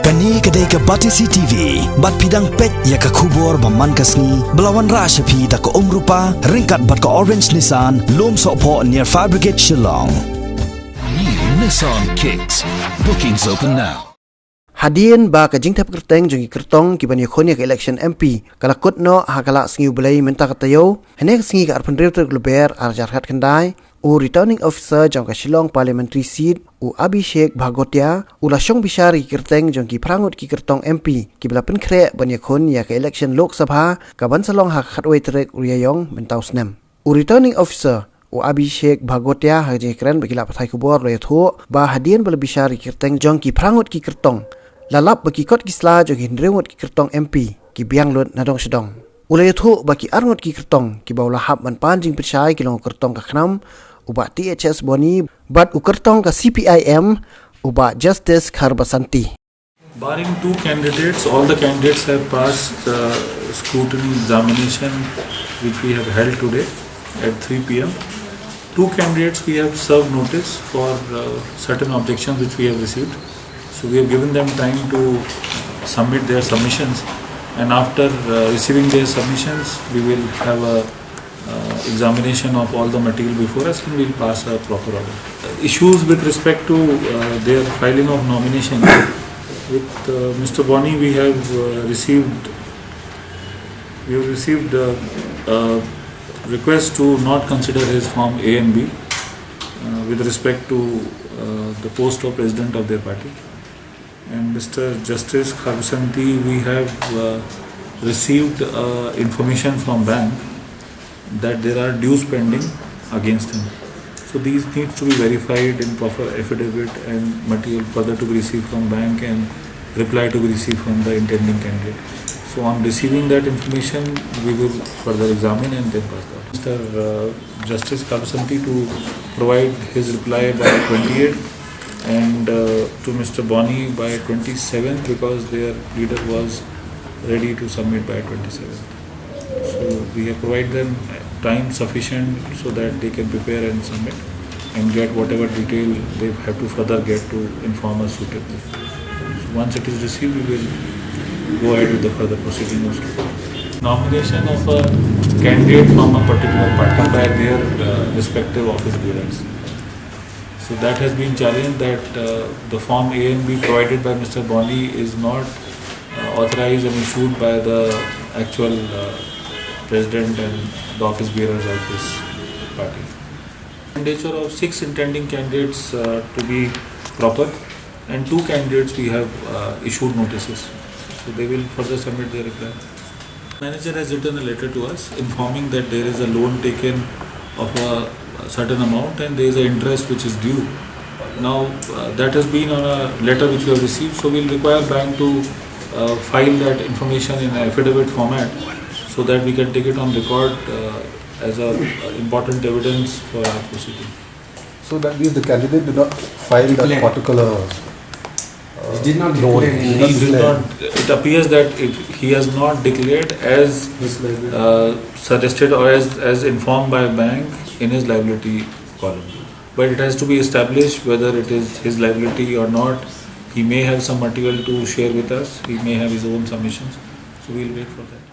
Kani kadai ka Batisi TV, bat pidang pet ya ka kubor baman kasni, belawan rasha pi da ka rupa, ringkat bat ka orange Nissan, lom sopo near Fire Brigade Shillong. New Nissan Kicks. Bookings open now. Hadian ba ka jingtap Kyrtong Jong Kyrtong ki banyo khonia ka election MP kalakot no hakala singiu belai menta katayo hanek singi ka arpan reuter glober arjar khat kandai u returning officer Jong ka Shillong parliamentary seat u Bishar Bhagotia u lasong Bishar ki Kyrtong Jong ki prangut ki Kyrtong MP ki belapen kre banyo khonia ka election Lok Sabha ka bansalong hak khatwai trek uriyayong mentau snem u returning officer u Bishar Bhagotia haje kren bagila pathai kubor lo yatho ba hadian bala Bishar ki Kyrtong Jong ki prangut ki Kyrtong lalap bagi kot kisla jo hindrewot ki Kyrtong MP ki biang lut nadong sedong ulai thu bagi arngot ki Kyrtong ki baula hab man panjing percaya ki long Kyrtong ka khnam uba THS boni bat u Kyrtong ka CPIM uba Justice Kharbasanti. Barring two candidates, all the candidates have passed scrutiny examination which we have held today at 3 p.m. Two candidates we have served notice for certain objections which we have received. So we have given them time to submit their submissions, and after receiving their submissions, we will have a examination of all the material before us, and we will pass a proper order. Issues with respect to their filing of nomination with Mr. Boni, we have received a request to not consider his form A and B with respect to the post of president of their party. And Mr. Justice Kharbasanti, we have received information from bank that there are dues pending against him. So these needs to be verified in proper affidavit and material further to be received from bank and reply to be received from the intending candidate. So on receiving that information, we will further examine and then pass that. Mr. Justice Kyrtong to provide his reply by 28th and to Mr. Boni by 27th because their leader was ready to submit by 27th. So we have provided them time sufficient so that they can prepare and submit and get whatever detail they have to further get to inform us suitably. So once it is received, we will go ahead with the further proceedings. Nomination of a candidate from a particular party by their respective office bearers. So that has been challenged that the form A and B provided by Mr. Boni is not authorized and issued by the actual president and the office bearers of this party. Candidature of 6 intending candidates to be proper, and 2 candidates we have issued notices. So they will further submit their reply. Manager has written a letter to us informing that there is a loan taken of a certain amount and there is an interest which is due. Now that has been on a letter which we have received, so we will require bank to file that information in an affidavit format so that we can take it on record as a important evidence for our proceeding. So that means the candidate did not file that particular did not loan. declare. It appears that he has not declared as suggested or as informed by bank in his liability column. But it has to be established whether it is his liability or not. He may have some material to share with us. He may have his own submissions. So we will wait for that.